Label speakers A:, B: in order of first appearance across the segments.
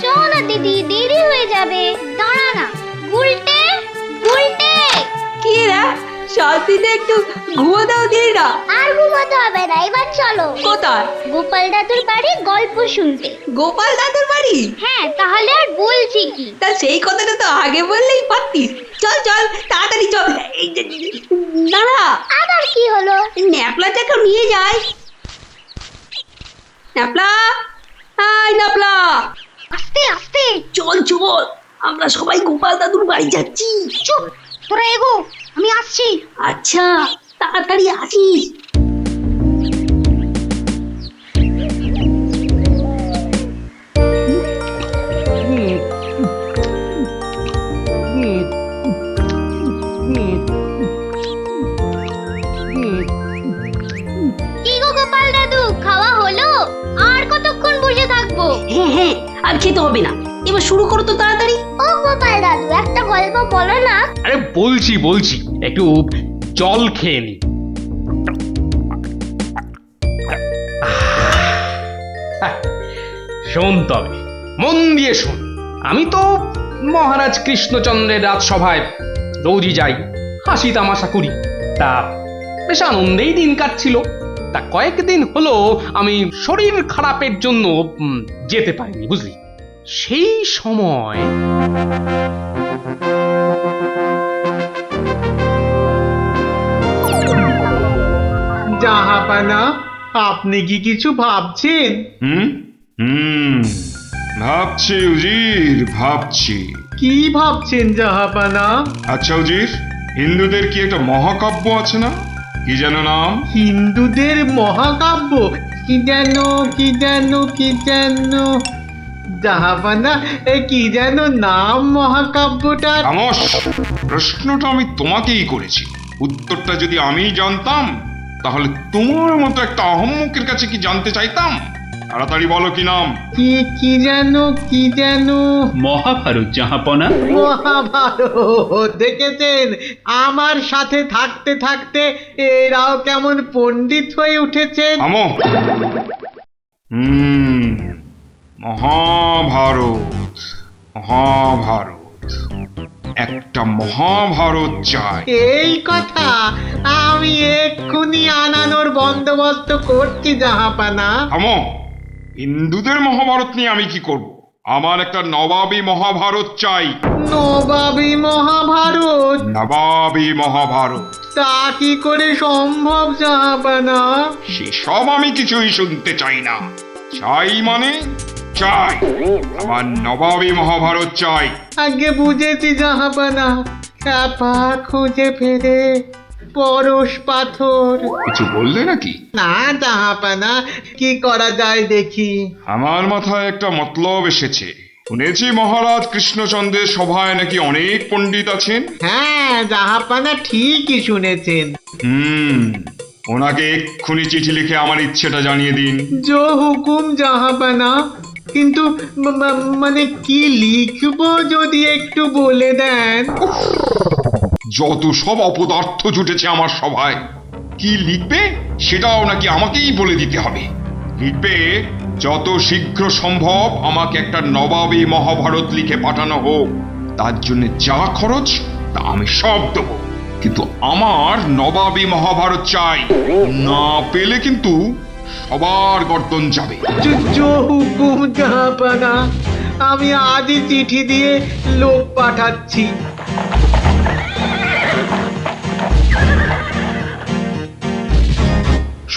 A: চল না দিদি, দেরি হয়ে যাবে। দাঁড়া না, গুলটে গুলটে।
B: কি রে, শান্তিতে একটু ঘুমো দাও দিদিরা।
A: আর ঘুমাতে হবে না, এবার চলো।
B: কোথায়?
A: গোপাল দাদুর বাড়ি গল্প শুনতে।
B: গোপাল দাদুর বাড়ি?
A: হ্যাঁ, তাহলে আর বলছি কি?
B: তা সেই কথাটা তো আগে বললেই পারতিস। চল চল তাড়াতাড়ি চল। এই যে দাঁড়া,
A: আবার কি হলো?
B: ন্যাপলাটাকে নিয়ে যাই। ন্যাপলা, হাই ন্যাপলা,
A: আস্তে আস্তে।
B: চল চল, আমরা সবাই গোপাল দাদুর বাড়ি যাচ্ছি।
A: চুপ, তোরা এগো, আমি আসছি।
B: আচ্ছা, তাড়াতাড়ি আসিস।
A: কি গো গোপাল দাদু, খাওয়া হলো? আর কতক্ষণ বসে থাকবো?
B: হ্যাঁ হ্যাঁ, আর খেতে হবে না, এবার শুরু করো তো তাড়াতাড়ি।
A: ও গোপাল দাদু, একটা গল্প বলো না।
C: আরে বলছি একটু জল খেয়ে নি। শোন তবে, মন দিয়ে শোন। আমি তো মহারাজ কৃষ্ণচন্দ্রের রাজসভায় রোজই যাই, হাসি তামাশা করি। তা বেশ আনন্দেই দিন কাটছিল। তা কয়েকদিন হলো আমি শরীর খারাপের জন্য যেতে পারিনি, বুঝলি। সেই সময়
D: জাহাপানা, আপনি কি কিছু ভাবছেন?
E: হুম হুম ভাবছি উজির, ভাবছি।
D: কি ভাবছেন জাহাপানা?
E: আচ্ছা উজির, হিন্দুদের কি একটা মহাকাব্য আছে না, কি যেন নাম?
D: হিন্দুদের মহাকাব্য? কি যেন কি যেন কি যেন জাহাপানা, কি যেন নাম মহাকাব্যটার?
E: খামোশ, প্রশ্নটা আমি তোমাকেই করেছি। উত্তরটা যদি আমি জানতাম, তাহলে তোমার মতো একটা আহম্মকের কাছে কি জানতে চাইতাম? তাড়াতাড়ি বলো কি নাম।
D: কি কি যেন কি যেন
F: মহাভারত জাহাপনা।
D: মহাভারত! দেখেছেন, আমার সাথে থাকতে থাকতে এরাও কেমন পণ্ডিত হয়ে উঠেছেন।
E: থামো। মহাভারত, মহাভারত, একটা মহাভারত চাই।
D: এই কথা আমি এক্ষুনি আনানোর বন্দোবস্ত করছি জাহাপানা।
E: থামো। হিন্দুদের মহাভারত নিয়ে আমি কি করব? আমার একটা নবাবী মহাভারত চাই।
D: নবাবী মহাভারত?
E: নবাবী মহাভারত।
D: তা কি করে সম্ভব জাহাপানা?
E: সেসব আমি কিছুই শুনতে চাই না। চাই মানে চাই, আমার নবাবী মহাভারত চাই।
D: আগে বুঝেছি জাহাপানা, চাপা খুঁজে ফেরে পরশ পাথর।
E: কিছু বললে নাকি?
D: না জাহাপানা, কি করা যায় দেখি।
E: আমার মাথায় একটা মতলব এসেছে। শুনেছি মহারাজ কৃষ্ণচন্দ্রের সভায় নাকি অনেক পণ্ডিত আছেন।
D: হ্যাঁ জাহাপানা, ঠিকই শুনেছেন।
E: ওনাকে এক্ষুনি চিঠি লিখে আমার ইচ্ছেটা জানিয়ে দিন।
D: জো হুকুম জাহাপানা, কিন্তু মানে কি লিখবো যদি একটু বলে দেন।
E: যত সব অপদার্থ জুটেছে আমার সভায়, কি লিখবে সেটাও নাকি আমাকেই বলে দিতে হবে। লিখবে, যত শীঘ্র সম্ভব আমাকে একটা নবাবী মহাভারত লিখে পাঠানো হোক। তার জন্য যা খরচ তা আমি সব দেবো, কিন্তু আমার নবাবী মহাভারত চাই। না পেলে কিন্তু সবার গর্দন যাবে।
D: জো হুকুম জাহাপানা, আমি আজই চিঠি দিয়ে লোক পাঠাচ্ছি।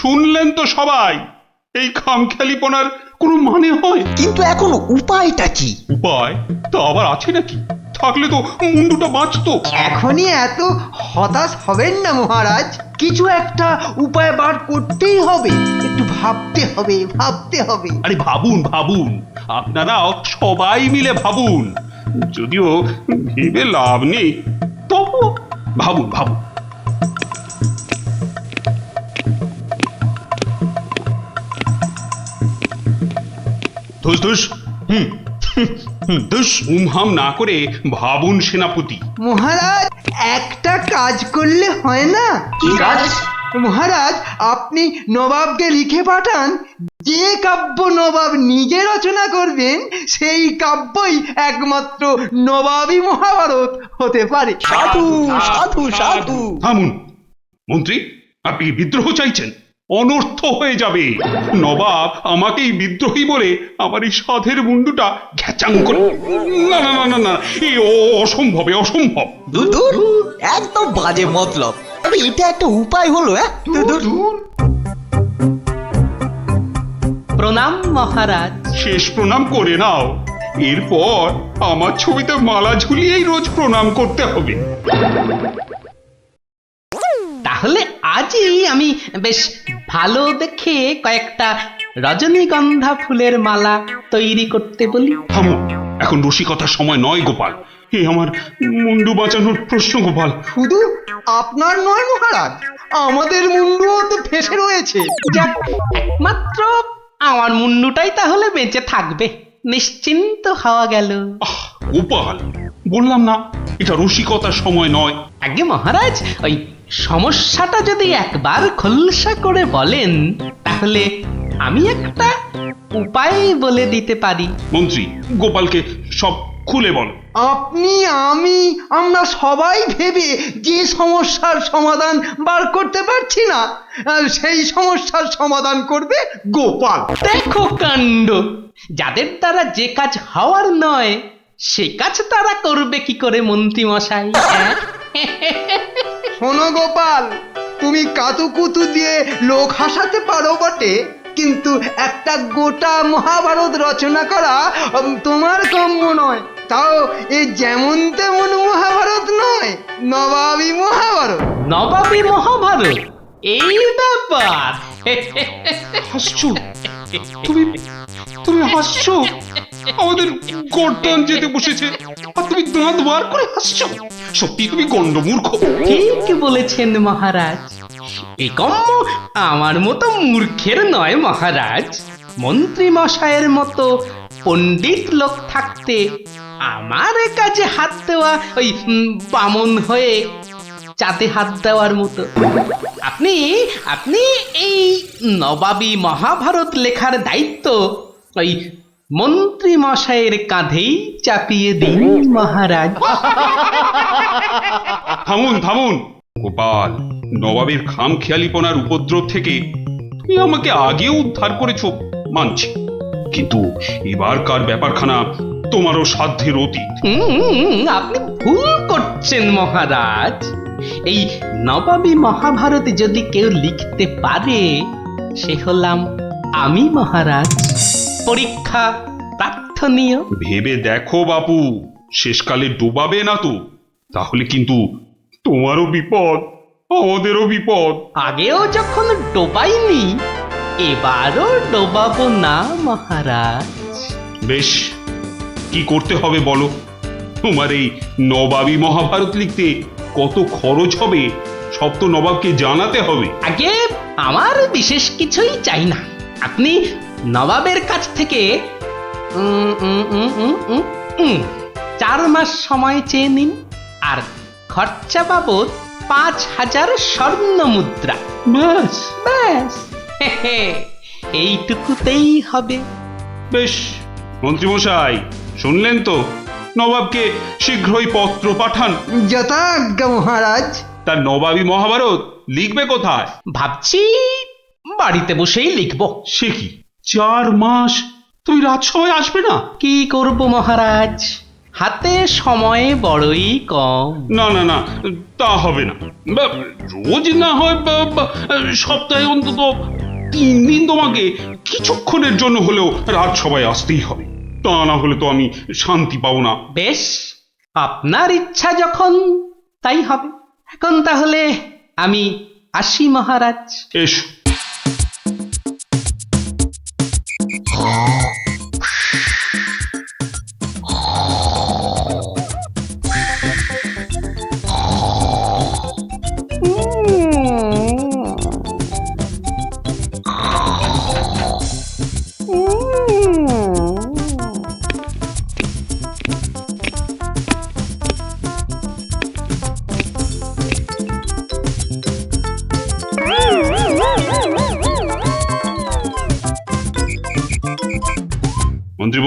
C: শুনলেন তো সবাই, এই খামখেয়ালিপনার কোনো মানে হয়?
G: কিন্তু এখন উপায়টা কি?
C: উপায় তো আবার আছে নাকি? থাকলে তো মুন্ডুটা বাঁচতো।
G: এখনই এত হতাশ হবেন না মহারাজ, কিছু একটা উপায় বার করতেই হবে। একটু ভাবতে হবে, ভাবতে হবে।
C: আরে ভাবুন ভাবুন, আপনারাও সবাই মিলে ভাবুন। যদিও ভেবে লাভ নেই, তবু ভাবুন ভাবুন। ধুস ধুস, ধুস, উমহাম না করে ভাবুন সেনাপতি।
G: মহারাজ, একটা কাজ করলে হয় না?
B: কি কাজ?
G: মহারাজ, আপনি নবাবকে লিখে পাঠান যে কাব্য নবাব নিজে রচনা করবেন সেই কাব্যই একমাত্র নবাবী মহাভারত হতে পারে।
H: সাধু সাধু সাধু।
F: থামুন মন্ত্রী, আপনি কি বিদ্রোহ চাইছেন? অনর্থ হয়ে যাবে। নবাব আমাকেই বিদ্রোহী বলে আমার এই সাধের মুন্ডুটা ঘ্যাচাং করে। না না না না না, এই অসম্ভব, এ অসম্ভব।
H: দূর দূর, একদম বাজে মতলব। আরে এটা একটা উপায় হলো,
B: প্রণাম মহারাজ।
F: শেষ প্রণাম করে নাও, এরপর আমার ছবিতে মালা ঝুলিয়েই রোজ প্রণাম করতে হবে।
B: তাহলে আজই আমি বেশ ভালো দেখে কয়েকটা রজনীগন্ধা ফুলের মালা তৈরি করতে বলি।
F: থামো, এখন রসিকতার সময় নয় গোপাল। এ আমার মুন্ডু বাঁচানোর প্রশ্ন গোপাল।
G: শুধু আপনার নয় মহারাজ, আমাদের মুন্ডুও তো ফেসে রয়েছে।
B: যাক, একমাত্র আমার মুন্ডুটাই তাহলে বেঁচে থাকবে, নিশ্চিন্ত হওয়া গেল।
F: আহ গোপাল, বললাম না এটা রসিকতার সময় নয়।
B: আগে মহারাজ, ওই সমস্যাটা যদি একবার খোলসা করে বলেন তাহলে আমি একটা উপায় বলে দিতে পারি।
F: মন্ত্রী, গোপালকে সব খুলে বলো।
G: আপনি, আমি, আমরা সবাই ভেবে যে সমস্যার সমাধান বার করতে পারছি না, সেই সমস্যার সমাধান করবে গোপাল।
B: দেখো কাণ্ড, যাদের দ্বারা যে কাজ হওয়ার নয় সে কাজ তারা করবে কি করে মন্ত্রী মশাই?
G: শোনো গোপাল, তুমি কাতুকুতু দিয়ে লোক হাসাতে পারো বটে, কিন্তু একটা গোটা মহাভারত রচনা করা তোমার কাম্য নয়। তাও এই যেমন তেমন মহাভারত নয়, নবাবী মহাভারত।
B: নবাবী মহাভারত, এই ব্যাপার।
F: হাসছো তুমি, তুমি হাসছো? আমাদের গর্দান যেতে বসেছে আর তুমি দাঁত বার করে হাসছো? সত্যি তুমি গন্ডমূর্খ।
B: ঠিক বলেছেন মহারাজ, এই কম্ম আমার মতো মূর্খের নয় মহারাজ। মন্ত্রী মশাইয়ের মতো পণ্ডিত লোক থাকতে আমার কাজে হাত দেওয়া ওই বামন হয়ে চাঁদে হাত দেওয়ার মতো। আপনি আপনি এই নবাবী মহাভারত লেখার দায়িত্ব ওই মন্ত্রী মশাইয়ের কাঁধেই চাপিয়ে দিন মহারাজ।
F: থামুন থামুন গোপাল, নবাবের খামখেয়ালিপনার উপদ্রব থেকে তুমি আমাকে আগে উদ্ধার করেছো মানছি, কিন্তু এবারকার ব্যাপারখানা তোমারও সাধ্যের অতীত।
B: আপনি ভুল করছেন মহারাজ। এই নবাবী মহাভারত যদি কেউ লিখতে পারে সে হলাম আমি মহারাজ। পরীক্ষা প্রার্থনীয়।
F: ভেবে দেখো বাপু, শেষকালে ডুবাবে না তো, তাহলে কিন্তু তোমারও বিপদ, আমাদেরও বিপদ।
B: আগেও যখন ডোবাইনি এবারও ডোবাবো না মহারাজ।
F: বেশ, কি করতে হবে বলো? তোমার এই নবাবী মহাভারত লিখতে কত খরচ হবে সব তো নবাবকে জানাতে হবে।
B: আগে আমার বিশেষ কিছুই চাই না, আপনি নবাবের কাছ থেকে 4 মাস সময় চেয়ে নিন, আর খরচা বাবদ 5000 স্বর্ণ মুদ্রা।
F: ব্যাস
B: ব্যাস, এইটুকুতেই হবে।
F: বেশ, মন্ত্রীমশাই শুনলেন তো, নবাবকে শীঘ্রই পত্র পাঠান।
G: যথাজ্ঞা মহারাজ।
F: তার নবাবী মহাভারত লিখবে কোথায়?
B: ভাবছি বাড়িতে বসেই লিখবো।
F: সে কি, 4 মাস তুমি রাজসভায় আসবে না?
B: কি করব মহারাজ, হাতে সময় বড়ই কম।
F: না না না, তা হবে না। রোজ না হয় সপ্তাহে অন্তত 3 দিন তোমাকে কিছুক্ষণের জন্য হলেও রাজসভায় আসতেই হবে, তা না হলে তো আমি শান্তি পাবো না।
B: বেশ, আপনার ইচ্ছা যখন তাই হবে। এখন তাহলে আমি আসি মহারাজ।
F: এসো।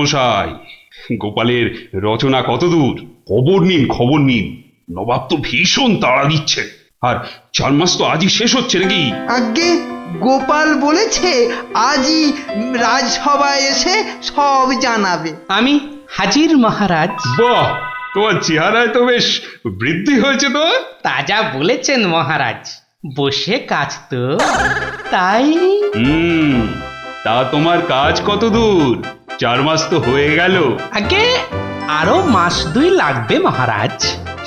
F: মশাই, গোপালের রচনা কতদূর? খবর নিন। নবাব তো ভীষণ তাড়া দিচ্ছে, আর 4 মাস তো আজই শেষ হচ্ছে নাকি?
G: আগে গোপাল বলেছে আজই রাজসভায় এসে সব জানাবে।
B: আমি হাজির মহারাজ।
F: বাহ, তোমার চেহারায় তো বেশ বৃদ্ধি হয়েছে তো।
B: তা যা বলেছেন মহারাজ, বসে কাজ তো তাই।
F: তা তোমার কাজ কত দূর? 4 মাস তো হয়ে গেল।
B: আগে আরো মাস 2 লাগবে মহারাজ,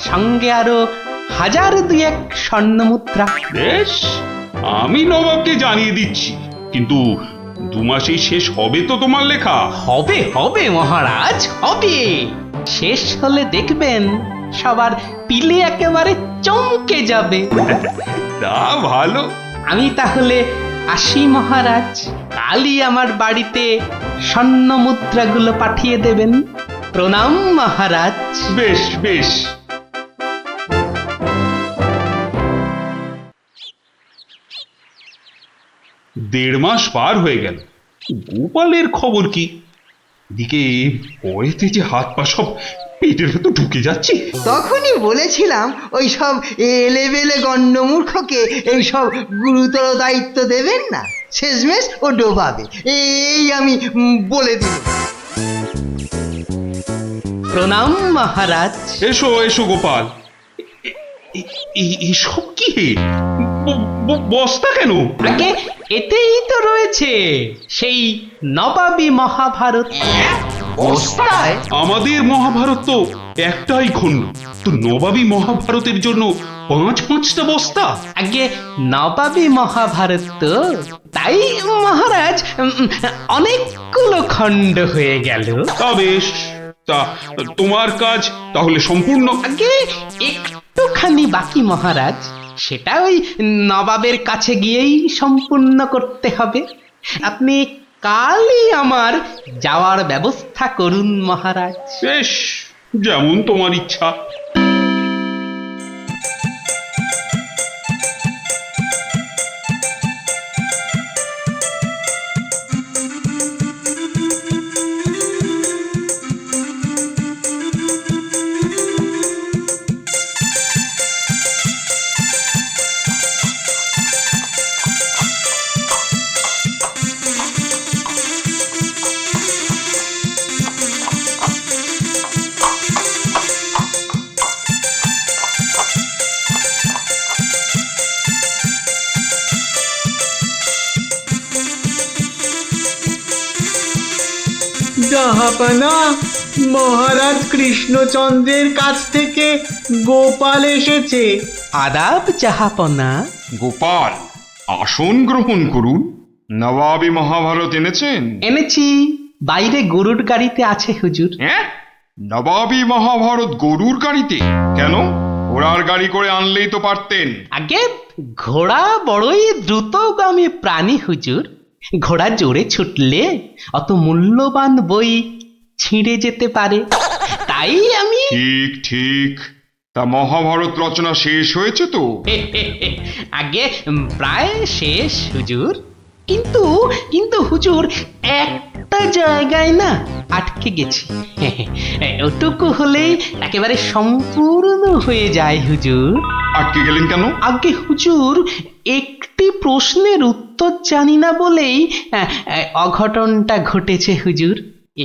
B: সঙ্গে আরো 1000-2 স্বর্ণ মুদ্রা।
F: বেশ, আমি নবাবকে জানিয়ে দিচ্ছি, কিন্তু 2 মাসেই শেষ হবে তো তোমার লেখা?
B: হবে হবে মহারাজ, হবে। শেষ হলে দেখবেন সবার পিলে একেবারে চমকে যাবে।
F: তা ভালো।
B: আমি তাহলে আসি মহারাজ, কালই আমার বাড়িতে স্বর্ণ মুদ্রাগুলো পাঠিয়ে দেবেন। প্রণাম মহারাজ।
F: বেশ বেশ। দেড় মাস পার হয়ে গেল, গোপালের খবর কি? এদিকে পরেতে যে হাত পা সব পেটের ভেতর ঢুকে যাচ্ছে।
G: তখনই বলেছিলাম ওই সব এলেবেলে গণ্ডমূর্খকে এই সব গুরুতর দায়িত্ব দেবেন না, শেষমেশ ও ডোবাবে, এই আমি বলে দিল।
B: প্রণাম মহারাজ।
F: এসো এসো গোপাল। এসব কি? বস্তা কেন?
B: আগে এতেই তো রয়েছে সেই নবাবী মহাভারত।
H: বস্তায়?
F: আমাদের মহাভারত তো একটাই খণ্ড, তো নবাবী মহাভারতের জন্য 5-5টা বস্তা?
B: আগে নবাবী মহাভারত তো, তাই মহারাজ অনেকগুলো খণ্ড হয়ে গেল।
F: তা বেশ, তা তোমার কাজ তাহলে সম্পূর্ণ।
B: আগে একটুখানি বাকি মহারাজ, সেটা ওই নবাবের কাছে গিয়েই সম্পূর্ণ করতে হবে। আপনি কালই আমার যাওয়ার ব্যবস্থা করুন মহারাজ।
F: বেশ, যেমন তোমার ইচ্ছা।
D: জাহাপানা, মহারাজ কৃষ্ণচন্দ্রের কাছ থেকে গোপাল এসেছে।
B: আদাব জাহাপনা।
E: গোপাল, আসন গ্রহণ করুন। নবাবী মহাভারত এনেছেন?
B: এনেছি, বাইরে গরুর গাড়িতে আছে হুজুর।
E: হ্যাঁ, নবাবী মহাভারত গরুর গাড়িতে? কেন, ঘোড়ার গাড়ি করে আনলেই তো পারতেন।
B: আগে ঘোড়া বড়ই দ্রুতগামী প্রাণী হুজুর, ঘোড়া জোরে ছুটলে অত মূল্যবান বই ছিঁড়ে যেতে পারে, তাই আমি
E: ঠিক ঠিক। তা মহাভারত রচনা শেষ হয়েছে তো?
B: আগে প্রায় শেষ হুজুর, কিন্তু কিন্তু হুজুর একটা জায়গায় না আটকে গেছি। ওটুকু হলেই একেবারে সম্পূর্ণ হয়ে যায় হুজুর।
E: আটকে গেলেন কেন?
B: আগে হুজুর একটি প্রশ্নের উত্তর জানি না বলেই অঘটনটা ঘটেছে হুজুর।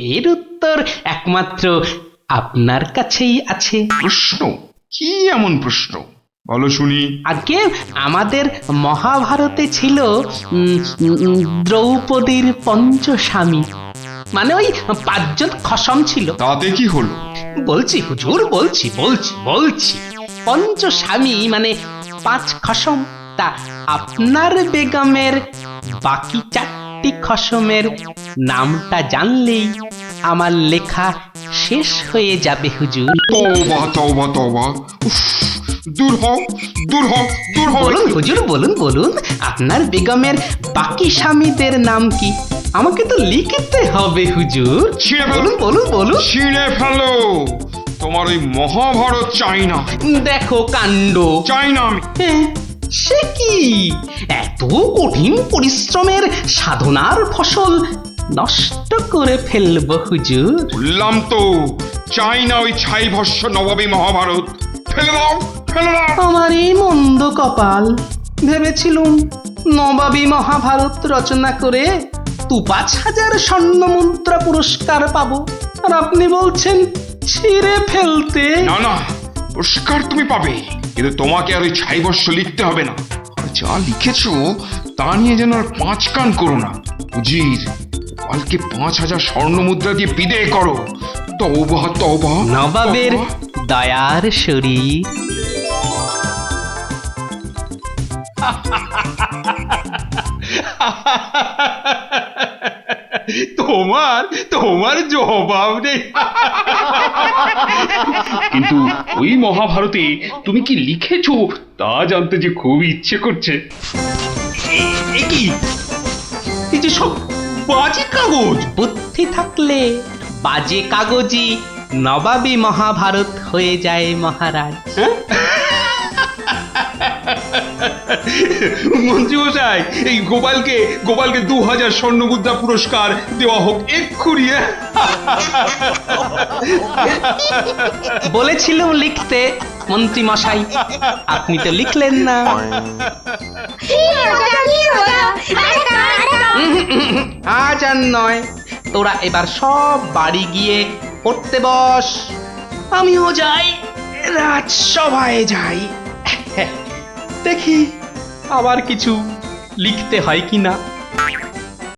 B: এর উত্তর একমাত্র আপনার কাছেই আছে।
E: প্রশ্ন? কি এমন প্রশ্ন, বলো শুনি।
B: আগে আমাদের মহাভারতে ছিল দ্রৌপদীর পঞ্চস্বামী, মানে ওই 5 জন খসম ছিল।
E: তাতে কি হলো?
B: বলছি হুজুর, বলছি বলছি বলছি পঞ্চস্বামী মানে 5 খসম। তা আপনার বেগমের বাকি 4টি খসমের নামটা জানলেই আমার লেখা শেষ হয়ে যাবে হুজুর।
E: তওবা তওবা তওবা, উফ, দূর হও দূর হও দূর হও।
B: বলুন হুজুর, বলুন বলুন, আপনার বেগমের বাকি স্বামীদের নাম কি? আমাকে তো লিখতে হবে হুজুর।
E: ছিঁড়ে ফেলো।
B: বলুন বলুন বলুন।
E: ছিঁড়ে ফেলো, তোমার ওই মহাভারত চাই না,
B: দেখো কাণ্ড।
E: চাই না আমি।
B: সে কি, এত কঠিন পরিশ্রমের সাধনার ফসল নষ্ট করে ফেলবো হুজুর।
E: বললাম তো চাই না ওই ছাই ভস্য নবাবী মহাভারত। ফেলে দাও, ফেলে দাও।
B: আমার এই মন্দ কপাল, ভেবেছিলুম নবাবী মহাভারত রচনা করে ৫,০০০ স্বর্ণ মুদ্রা পুরস্কার পাবো, আর আপনি বলছেন ছিঁড়ে ফেলতে।
E: না না, পুরস্কার তুমি পাবে, কিন্তু তোমাকে আর ওই ছাই ভস্য লিখতে হবে না। আর যা লিখেছো তা নিয়ে যেন আর পাঁচ কান করো না। উজির, কালকে ৫,০০০ স্বর্ণ মুদ্রা দিয়ে বিদায় করো। তওবা তওবা।
B: নবাবের দয়ার শরীর।
F: তোমার তোমার জবাব নেই। কিন্তু ওই মহাভারতে তুমি কি লিখেছো তা জানতে যে খুব ইচ্ছে করছে। এ কি, এই যে সব বাজে কাগজ।
B: বুদ্ধি থাকলে বাজে কাগজই নবাবী মহাভারত হয়ে যায় মহারাজ।
F: মন্ত্রী মশাই, এই গোপালকে ২,০০০ স্বর্ণ মুদ্রা পুরস্কার দেওয়া হোক এক্ষুনি।
B: বলেছিলাম লিখতে মন্ত্রী মশাই, আপনি তো লিখলেন না। আজ আর নয়, তোরা এবার সব বাড়ি গিয়ে পড়তে বস। আমিও যাই, রাজসভায় যাই, দেখি আবার কিছু লিখতে হয় কিনা।